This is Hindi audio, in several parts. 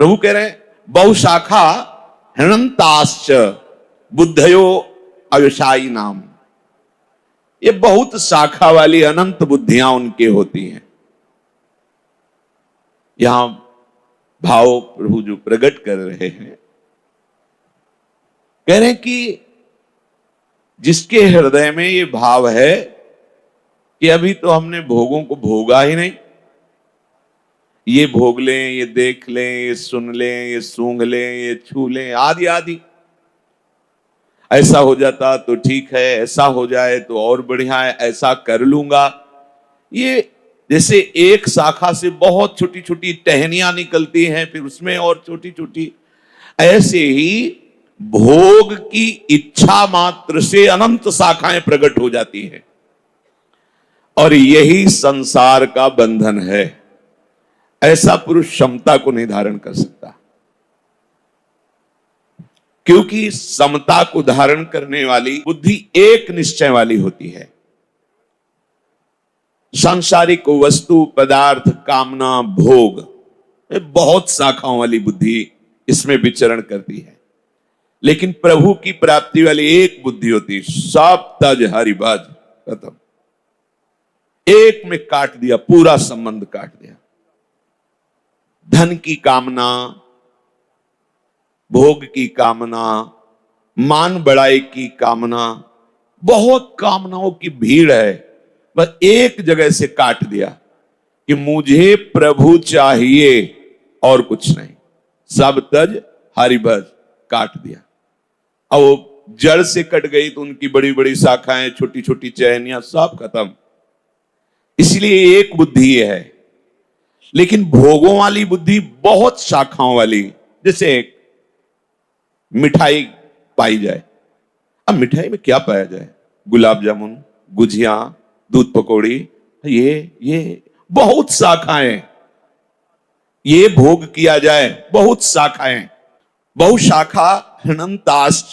प्रभु कह रहे हैं बहुशाखा हृणंताश्च बुद्धयो अव्यवसायी नाम। ये बहुत शाखा वाली अनंत बुद्धियां उनके होती हैं। यहां भाव प्रभु जो प्रकट कर रहे हैं, कह रहे हैं कि जिसके हृदय में ये भाव है कि अभी तो हमने भोगों को भोगा ही नहीं, ये भोग लें, ये देख लें, ये सुन लें, ये सूंघ लें, ये छू लें, आदि आदि, ऐसा हो जाता तो ठीक है, ऐसा हो जाए तो और बढ़िया है, ऐसा कर लूंगा। ये जैसे एक शाखा से बहुत छोटी छोटी टहनियां निकलती हैं, फिर उसमें और छोटी छोटी, ऐसे ही भोग की इच्छा मात्र से अनंत शाखाएं प्रकट हो जाती हैं। और यही संसार का बंधन है। ऐसा पुरुष क्षमता को नहीं धारण कर सकता, क्योंकि समता को धारण करने वाली बुद्धि एक निश्चय वाली होती है। सांसारिक वस्तु, पदार्थ, कामना, भोग, बहुत शाखाओं वाली बुद्धि इसमें विचरण करती है। लेकिन प्रभु की प्राप्ति वाली एक बुद्धि होती है, सब तज हरिभज, खत्म। एक में काट दिया, पूरा संबंध काट दिया। धन की कामना, भोग की कामना, मान बढ़ाई की कामना, बहुत कामनाओं की भीड़ है, बस एक जगह से काट दिया कि मुझे प्रभु चाहिए और कुछ नहीं। सब तज हरिभज, काट दिया। अब वो जड़ से कट गई तो उनकी बड़ी बड़ी शाखाएं, छोटी छोटी चहनियां, सब खत्म। इसलिए एक बुद्धि है। लेकिन भोगों वाली बुद्धि बहुत शाखाओं वाली, जैसे मिठाई पाई जाए। अब मिठाई में क्या पाया जाए? गुलाब जामुन, गुजिया, दूध पकौड़ी, ये बहुत शाखाएं। ये भोग किया जाए, बहुत शाखाएं। बहुशाखा हृणंताश्च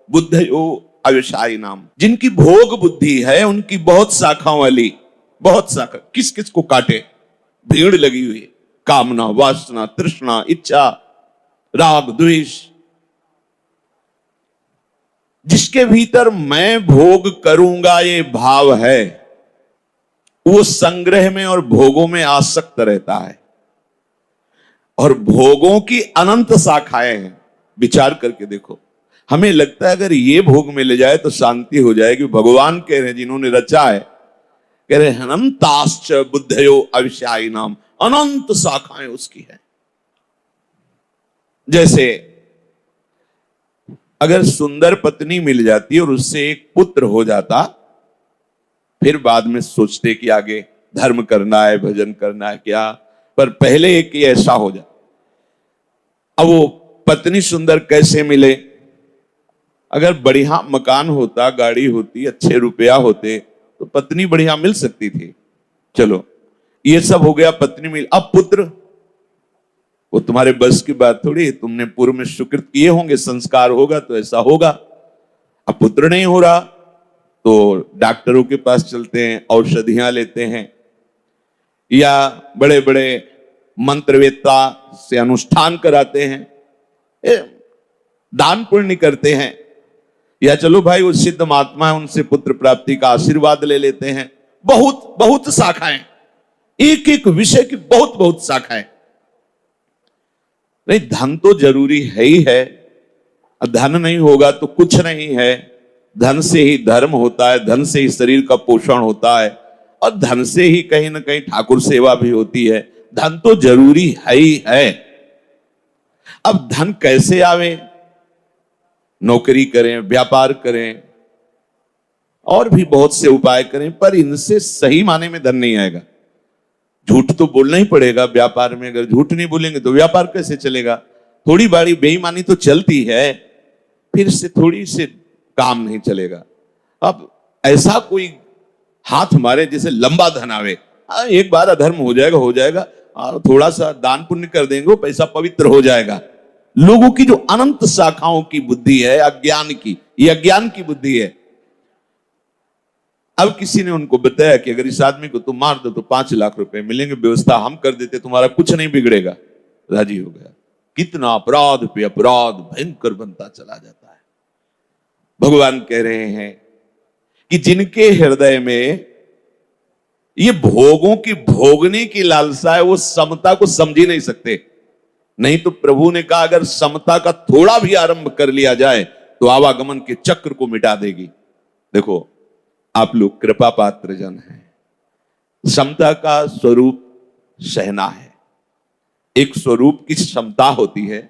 बुद्धयो अव्यवसायी नाम। जिनकी भोग बुद्धि है उनकी बहुत शाखाओं वाली, बहुत शाखा। किस किस को काटे? भीड़ लगी हुई, कामना, वासना, तृष्णा, इच्छा, राग, द्वेष। जिसके भीतर मैं भोग करूंगा ये भाव है, वो संग्रह में और भोगों में आसक्त रहता है। और भोगों की अनंत शाखाएं हैं। विचार करके देखो, हमें लगता है अगर ये भोग मिल जाए तो शांति हो जाएगी। भगवान कह रहे हैं, जिन्होंने रचा है, कह रहे हैं अनंताश्च बुद्धयो अव्यवसायी नाम। अनंत शाखाएं उसकी है। जैसे अगर सुंदर पत्नी मिल जाती और उससे एक पुत्र हो जाता, फिर बाद में सोचते कि आगे धर्म करना है, भजन करना है क्या, पर पहले एक ऐसा हो जाए। अब वो पत्नी सुंदर कैसे मिले? अगर बढ़िया मकान होता, गाड़ी होती, अच्छे रुपया होते, तो पत्नी बढ़िया मिल सकती थी। चलो ये सब हो गया, पत्नी मिल। अब पुत्र, वो तुम्हारे बस की बात थोड़ी। तुमने पूर्व में सुकृत किए होंगे, संस्कार होगा तो ऐसा होगा। अब पुत्र नहीं हो रहा तो डॉक्टरों के पास चलते हैं, औषधियां लेते हैं, या बड़े बड़े मंत्रवेत्ता से अनुष्ठान कराते हैं, दान पुण्य करते हैं, या चलो भाई वो सिद्ध महात्मा है उनसे पुत्र प्राप्ति का आशीर्वाद ले लेते हैं। बहुत बहुत शाखाएं, एक एक विषय की बहुत बहुत शाखाएं। नहीं, धन तो जरूरी है ही है। धन नहीं होगा तो कुछ नहीं है। धन से ही धर्म होता है, धन से ही शरीर का पोषण होता है, और धन से ही कहीं ना कहीं ठाकुर सेवा भी होती है। धन तो जरूरी है ही है। अब धन कैसे आवे? नौकरी करें, व्यापार करें, और भी बहुत से उपाय करें, पर इनसे सही माने में धन नहीं आएगा। झूठ तो बोलना ही पड़ेगा व्यापार में। अगर झूठ नहीं बोलेंगे तो व्यापार कैसे चलेगा? थोड़ी बड़ी बेईमानी तो चलती है, फिर से थोड़ी से काम नहीं चलेगा। अब ऐसा कोई हाथ मारे जिसे लंबा धन आवे, एक बार अधर्म हो जाएगा, हो जाएगा, और थोड़ा सा दान पुण्य कर देंगे, वो पैसा पवित्र हो जाएगा। लोगों की जो अनंत शाखाओं की बुद्धि है, अज्ञान की, ये अज्ञान की बुद्धि है। अब किसी ने उनको बताया कि अगर इस आदमी को तुम मार दो तो 5 लाख रुपए मिलेंगे, व्यवस्था हम कर देते, तुम्हारा कुछ नहीं बिगड़ेगा। राजी हो गया। कितना अपराध पे अपराध भयंकर बनता चला जाता है। भगवान कह रहे हैं कि जिनके हृदय में ये भोगों की भोगने की लालसा है, वो समता को समझ ही नहीं सकते। नहीं तो प्रभु ने कहा अगर समता का थोड़ा भी आरंभ कर लिया जाए तो आवागमन के चक्र को मिटा देगी। देखो, आप लोग कृपा पात्र जन हैं। समता का स्वरूप सहना है। एक स्वरूप की क्षमता होती है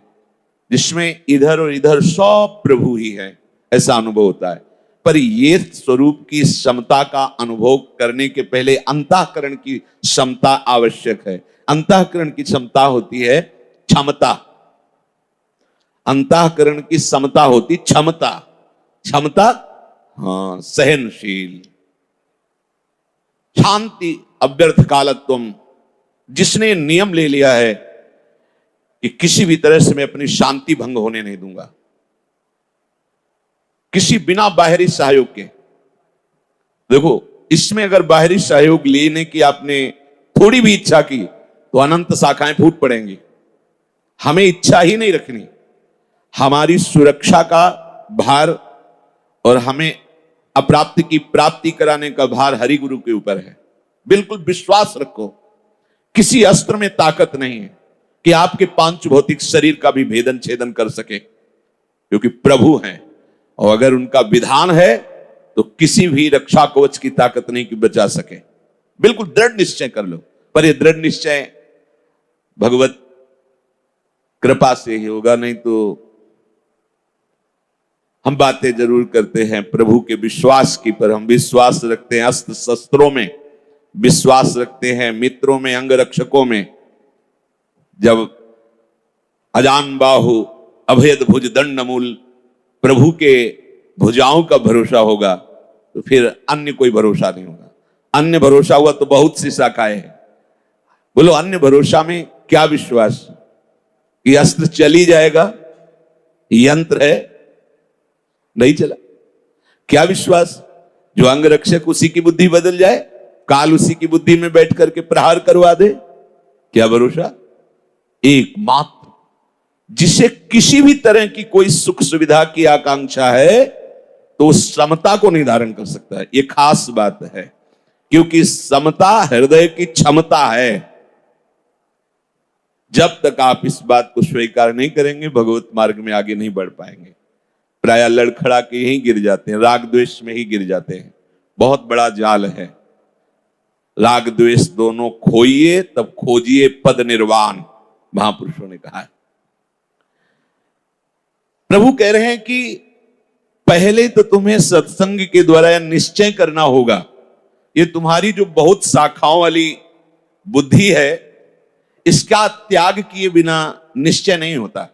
जिसमें इधर और इधर सब प्रभु ही है, ऐसा अनुभव होता है। पर ये स्वरूप की क्षमता का अनुभव करने के पहले अंतःकरण की क्षमता आवश्यक है। अंतःकरण की क्षमता होती है क्षमता। अंतःकरण की क्षमता होती क्षमता। क्षमता, हाँ, सहनशील, शांति, अव्यर्थ कालत्वम। जिसने नियम ले लिया है कि किसी भी तरह से मैं अपनी शांति भंग होने नहीं दूंगा, किसी बिना बाहरी सहयोग के। देखो, इसमें अगर बाहरी सहयोग लेने की आपने थोड़ी भी इच्छा की तो अनंत शाखाएं फूट पड़ेंगी। हमें इच्छा ही नहीं रखनी। हमारी सुरक्षा का भार और हमें अप्राप्ति की प्राप्ति कराने का भार हरि गुरु के ऊपर है। बिल्कुल विश्वास रखो, किसी अस्त्र में ताकत नहीं है कि आपके पांच भौतिक शरीर का भी भेदन छेदन कर सके, क्योंकि प्रभु हैं। और अगर उनका विधान है तो किसी भी रक्षा कवच की ताकत नहीं कि बचा सके। बिल्कुल दृढ़ निश्चय कर लो। पर यह दृढ़ निश्चय भगवत कृपा से ही होगा, नहीं तो हम बातें जरूर करते हैं प्रभु के विश्वास की, पर हम विश्वास रखते हैं अस्त्र शस्त्रों में, विश्वास रखते हैं मित्रों में, अंग रक्षकों में। जब अजान बाहु अभेद भुज दंड मूल प्रभु के भुजाओं का भरोसा होगा तो फिर अन्य कोई भरोसा नहीं होगा। अन्य भरोसा हुआ तो बहुत सी शाखाएं हैं। बोलो, अन्य भरोसा में क्या विश्वास कि अस्त्र चली जाएगा, यंत्र है, नहीं चला। क्या विश्वास जो अंग रक्षक उसी की बुद्धि बदल जाए, काल उसी की बुद्धि में बैठ करके प्रहार करवा दे। क्या भरोसा? एकमात्र जिसे किसी भी तरह की कोई सुख सुविधा की आकांक्षा है तो समता को निर्धारण कर सकता है। यह खास बात है, क्योंकि समता हृदय की क्षमता है। जब तक आप इस बात को स्वीकार नहीं करेंगे, भगवत मार्ग में आगे नहीं बढ़ पाएंगे। प्राय लड़खड़ा के यहीं गिर जाते हैं, राग द्वेष में ही गिर जाते हैं। बहुत बड़ा जाल है। राग द्वेष दोनों खोइए तब खोजिए पद निर्वाण, महापुरुषों ने कहा है। प्रभु कह रहे हैं कि पहले तो तुम्हें सत्संग के द्वारा यह निश्चय करना होगा। ये तुम्हारी जो बहुत शाखाओं वाली बुद्धि है, इसका त्याग किए बिना निश्चय नहीं होता।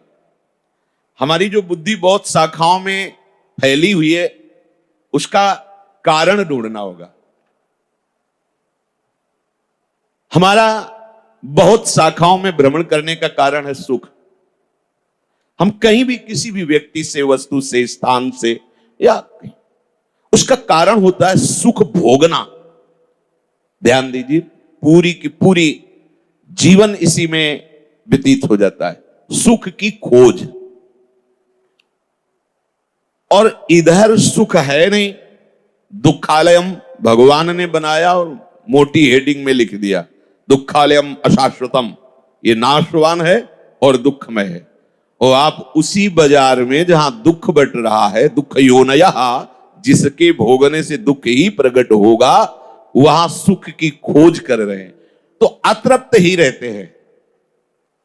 हमारी जो बुद्धि बहुत शाखाओं में फैली हुई है, उसका कारण ढूंढना होगा। हमारा बहुत शाखाओं में भ्रमण करने का कारण है सुख। हम कहीं भी किसी भी व्यक्ति से, वस्तु से, स्थान से, या उसका कारण होता है सुख भोगना। ध्यान दीजिए, पूरी की पूरी जीवन इसी में व्यतीत हो जाता है, सुख की खोज। और इधर सुख है नहीं। दुखालयम भगवान ने बनाया और मोटी हेडिंग में लिख दिया, दुखालयम अशाश्वतम, ये नाशवान है और दुखमय है। और आप उसी बाजार में जहां दुख बट रहा है, दुख योनयः, जिसके भोगने से दुख ही प्रकट होगा, वहां सुख की खोज कर रहे हैं तो अतृप्त ही रहते हैं।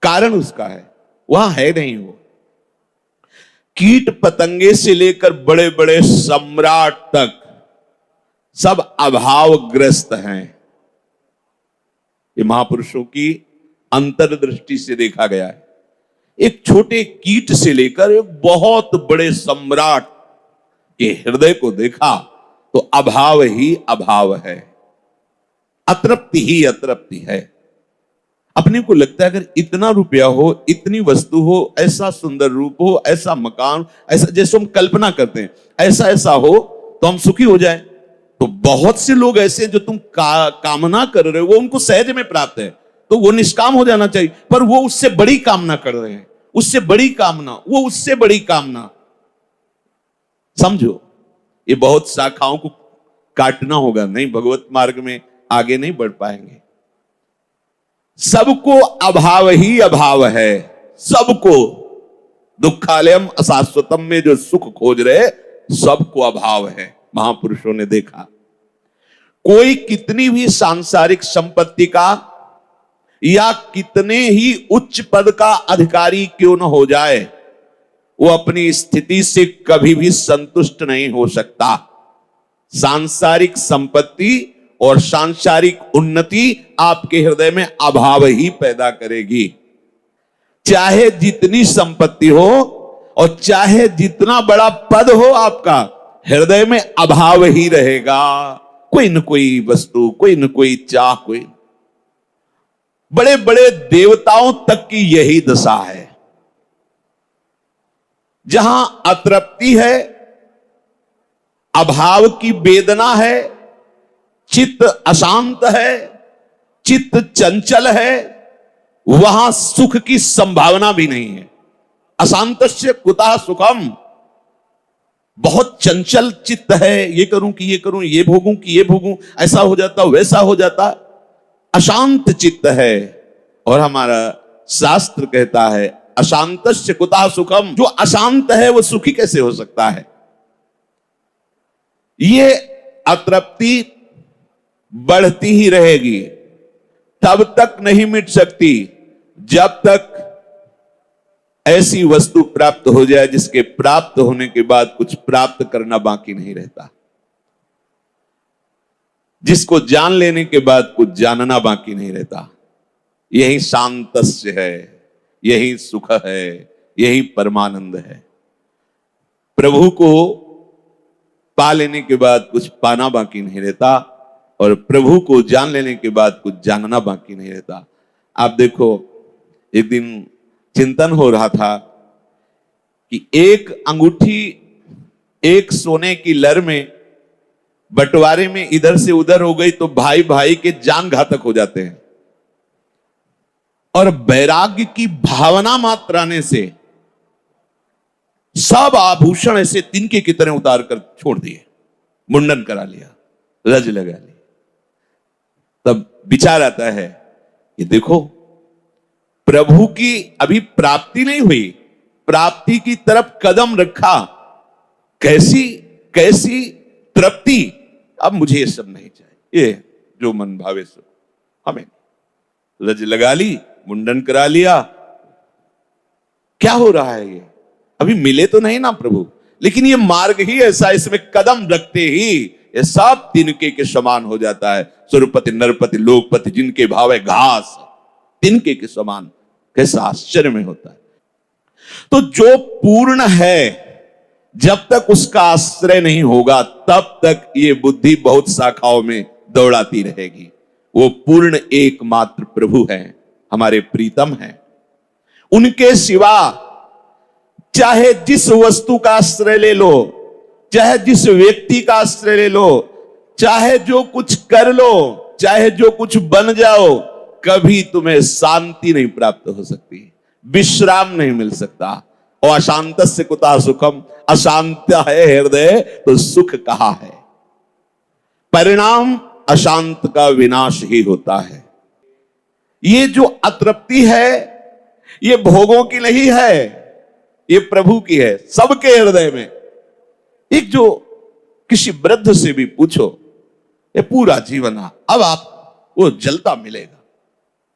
कारण उसका है, वहां है नहीं वो। कीट पतंगे से लेकर बड़े बड़े सम्राट तक सब अभावग्रस्त हैं। ये महापुरुषों की अंतर्दृष्टि से देखा गया है। एक छोटे कीट से लेकर एक बहुत बड़े सम्राट के हृदय को देखा तो अभाव ही अभाव है, अतृप्ति ही अतृप्ति है। अपने को लगता है अगर इतना रुपया हो, इतनी वस्तु हो, ऐसा सुंदर रूप हो, ऐसा मकान, ऐसा जैसे हम कल्पना करते हैं, ऐसा ऐसा हो तो हम सुखी हो जाएं। तो बहुत से लोग ऐसे जो तुम कामना कर रहे हो वो उनको सहज में प्राप्त है, तो वो निष्काम हो जाना चाहिए। पर वो उससे बड़ी कामना कर रहे हैं, उससे बड़ी कामना, वो उससे बड़ी कामना। समझो, ये बहुत शाखाओं को काटना होगा, नहीं भगवत मार्ग में आगे नहीं बढ़ पाएंगे। सबको अभाव ही अभाव है, सबको। दुखालयम अशाश्वतम में जो सुख खोज रहे, सबको अभाव है। महापुरुषों ने देखा, कोई कितनी भी सांसारिक संपत्ति का या कितने ही उच्च पद का अधिकारी क्यों न हो जाए, वो अपनी स्थिति से कभी भी संतुष्ट नहीं हो सकता। सांसारिक संपत्ति और सांसारिक उन्नति आपके हृदय में अभाव ही पैदा करेगी। चाहे जितनी संपत्ति हो और चाहे जितना बड़ा पद हो, आपका हृदय में अभाव ही रहेगा। कोई न कोई वस्तु, कोई न कोई चाह, कोई। बड़े बड़े देवताओं तक की यही दशा है। जहां अतृप्ति है, अभाव की वेदना है, चित्त अशांत है, चित्त चंचल है, वहां सुख की संभावना भी नहीं है। अशांतस्य कुतः सुखम। बहुत चंचल चित्त है, ये करूं कि ये करूं, ये भोगूं कि ये भोगूं, ऐसा हो जाता वैसा हो जाता। अशांत चित्त है। और हमारा शास्त्र कहता है अशांतस्य कुतः सुखम। जो अशांत है वो सुखी कैसे हो सकता है? ये अतृप्ति बढ़ती ही रहेगी, तब तक नहीं मिट सकती जब तक ऐसी वस्तु प्राप्त हो जाए जिसके प्राप्त होने के बाद कुछ प्राप्त करना बाकी नहीं रहता, जिसको जान लेने के बाद कुछ जानना बाकी नहीं रहता। यही शांतस्य है, यही सुख है, यही परमानंद है। प्रभु को पा लेने के बाद कुछ पाना बाकी नहीं रहता, और प्रभु को जान लेने के बाद कुछ जानना बाकी नहीं रहता। आप देखो, एक दिन चिंतन हो रहा था कि एक अंगूठी एक सोने की लर में बंटवारे में इधर से उधर हो गई तो भाई भाई के जान घातक हो जाते हैं। और वैराग्य की भावना मात्र आने से सब आभूषण ऐसे तिनके की तरह उतार कर छोड़ दिए, मुंडन करा लिया, रज लगा ली। तब विचार आता है कि देखो, प्रभु की अभी प्राप्ति नहीं हुई, प्राप्ति की तरफ कदम रखा, कैसी कैसी तृप्ति। अब मुझे ये सब नहीं चाहिए, ये जो मन भावे सो। हमें रज लगा ली, मुंडन करा लिया, क्या हो रहा है? ये अभी मिले तो नहीं ना प्रभु, लेकिन ये मार्ग ही ऐसा, इसमें कदम रखते ही ये सब तिनके के समान हो जाता है। सुरपति नरपति लोकपति जिनके भाव है घास, तिनके के समान। कैसा आश्चर्य में होता है। तो जो पूर्ण है, जब तक उसका आश्रय नहीं होगा तब तक ये बुद्धि बहुत शाखाओं में दौड़ाती रहेगी। वो पूर्ण एकमात्र प्रभु हैं, हमारे प्रीतम हैं। उनके सिवा चाहे जिस वस्तु का आश्रय ले लो, चाहे जिस व्यक्ति का आश्रय ले लो, चाहे जो कुछ कर लो, चाहे जो कुछ बन जाओ, कभी तुम्हें शांति नहीं प्राप्त हो सकती, विश्राम नहीं मिल सकता। और अशांतस्य कुतः सुखम, अशांत है हृदय तो सुख कहाँ है? परिणाम अशांत का विनाश ही होता है। ये जो अतृप्ति है, ये भोगों की नहीं है, ये प्रभु की है, सबके हृदय में। एक जो किसी वृद्ध से भी पूछो, ये पूरा जीवन अब आप वो जलता मिलेगा।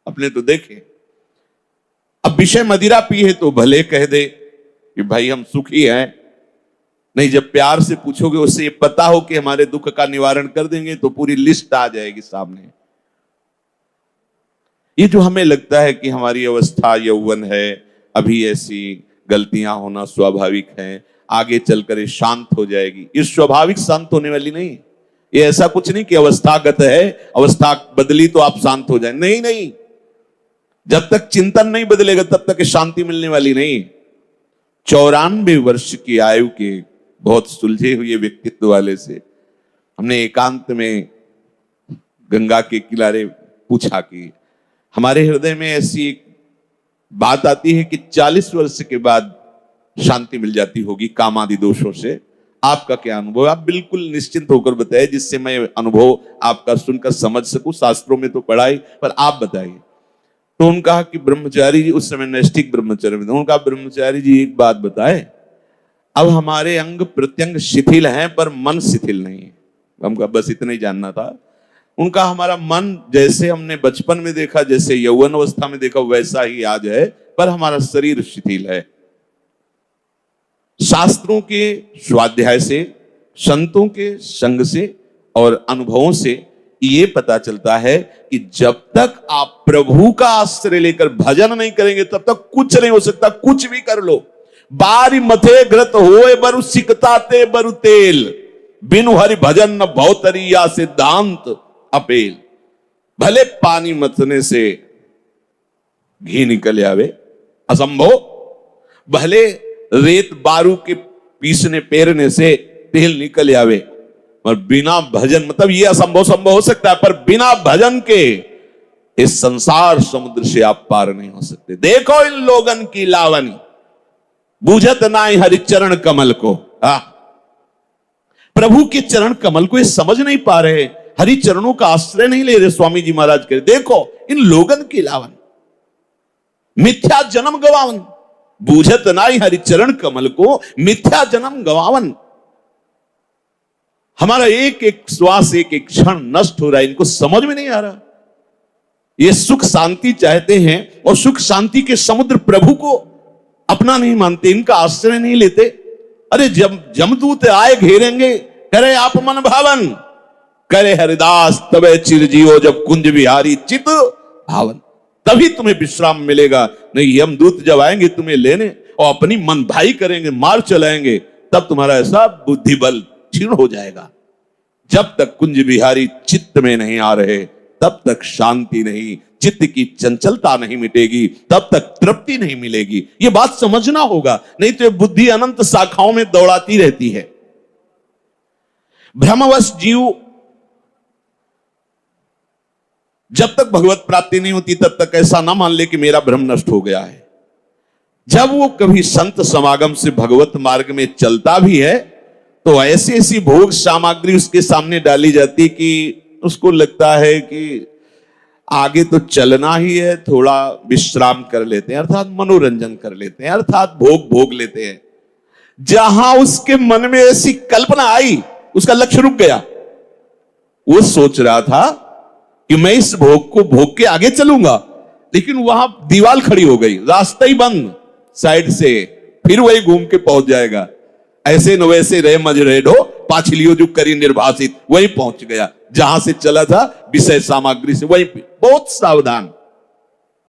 अपने तो देखे, अब विषय मदिरा पी है तो भले कह दे कि भाई हम सुखी हैं, नहीं जब प्यार से पूछोगे, उससे ये पता हो कि हमारे दुख का निवारण कर देंगे, तो पूरी लिस्ट आ जाएगी सामने। ये जो हमें लगता है कि हमारी अवस्था यौवन है, अभी ऐसी गलतियां होना स्वाभाविक है, आगे चलकर ये शांत हो जाएगी, ये स्वाभाविक शांत होने वाली नहीं। ये ऐसा कुछ नहीं कि अवस्थागत है, अवस्था बदली तो आप शांत हो जाए, नहीं नहीं। जब तक चिंतन नहीं बदलेगा तब तक शांति मिलने वाली नहीं। 94 वर्ष की आयु के बहुत सुलझे हुए व्यक्तित्व वाले से हमने एकांत में गंगा के किनारे पूछा कि हमारे हृदय में ऐसी बात आती है कि 40 वर्ष के बाद शांति मिल जाती होगी काम आदि दोषों से। आपका क्या अनुभव? आप बिल्कुल निश्चिंत होकर बताइए, जिससे मैं अनुभव आपका सुनकर समझ सकूं। शास्त्रों में तो पढ़ाई, पर आप बताइए। तो उन्होंने कहा कि ब्रह्मचारी जी, उस समय नैष्ठिक ब्रह्मचर्य में, उन्होंने कहा ब्रह्मचारी जी एक बात बताए, अब हमारे अंग प्रत्यंग शिथिल हैं पर मन शिथिल नहीं है। हम कहा बस इतना ही जानना था। उनका हमारा मन जैसे हमने बचपन में देखा, जैसे यौवन अवस्था में देखा, वैसा ही आज है, पर हमारा शरीर शिथिल है। शास्त्रों के स्वाध्याय से, संतों के संग से और अनुभवों से ये पता चलता है कि जब तक आप प्रभु का आश्रय लेकर भजन नहीं करेंगे तब तक कुछ नहीं हो सकता। कुछ भी कर लो, बारी मथे घृत होए बरु सिकताते बरु तेल, बिनु हरि भजन न भौतरिया सिद्धांत अपेल। भले पानी मथने से घी निकल आवे असंभव, भले रेत बारू के पीसने पेरने से तेल निकल आवे, पर बिना भजन, मतलब ये असंभव संभव हो सकता है, पर बिना भजन के इस संसार समुद्र से आप पार नहीं हो सकते। देखो इन लोगन की लावनी, बूझत नाई हरिचरण कमल को। प्रभु के चरण कमल को ये समझ नहीं पा रहे, हरि चरणों का आश्रय नहीं ले रहे। स्वामी जी महाराज कह, देखो इन लोगन की लावन, मिथ्या जन्म गवावन, बूझत नाई हरिचरण कमल को, मिथ्या जन्म गवावन। हमारा एक एक श्वास, एक एक क्षण नष्ट हो रहा है, इनको समझ में नहीं आ रहा। ये सुख शांति चाहते हैं और सुख शांति के समुद्र प्रभु को अपना नहीं मानते, इनका आश्रय नहीं लेते। अरे जब जमदूत आए घेरेंगे, करे आप मन भावन, करे हरिदास तबे चिरजीवो, जब कुंज बिहारी चित भावन, तभी तुम्हें विश्राम मिलेगा। नहीं, यमदूत जब आएंगे तुम्हें लेने और अपनी मन भाई करेंगे, मार चलाएंगे, तब तुम्हारा ऐसा बुद्धि बल क्षीण हो जाएगा। जब तक कुंज बिहारी चित्त में नहीं आ रहे तब तक शांति नहीं, चित्त की चंचलता नहीं मिटेगी, तब तक तृप्ति नहीं मिलेगी। ये बात समझना होगा, नहीं तो बुद्धि अनंत शाखाओं में दौड़ाती रहती है। भ्रमवश जीव जब तक भगवत प्राप्ति नहीं होती तब तक ऐसा ना मान ले कि मेरा भ्रम नष्ट हो गया है। जब वो कभी संत समागम से भगवत मार्ग में चलता भी है तो ऐसी ऐसी भोग सामग्री उसके सामने डाली जाती कि उसको लगता है कि आगे तो चलना ही है, थोड़ा विश्राम कर लेते हैं, अर्थात मनोरंजन कर लेते हैं, अर्थात भोग लेते हैं। जहां उसके मन में ऐसी कल्पना आई, उसका लक्ष्य रुक गया। वो सोच रहा था कि मैं इस भोग को भोग के आगे चलूंगा, लेकिन वहां दीवार खड़ी हो गई, रास्ता ही बंद साइड से, फिर वही घूम के पहुंच जाएगा। ऐसे न वैसे रहे मज रहे ढो, पाछलियो जो करी निर्भाषित, वही पहुंच गया जहां से चला था विषय सामग्री से, वही पे। बहुत सावधान।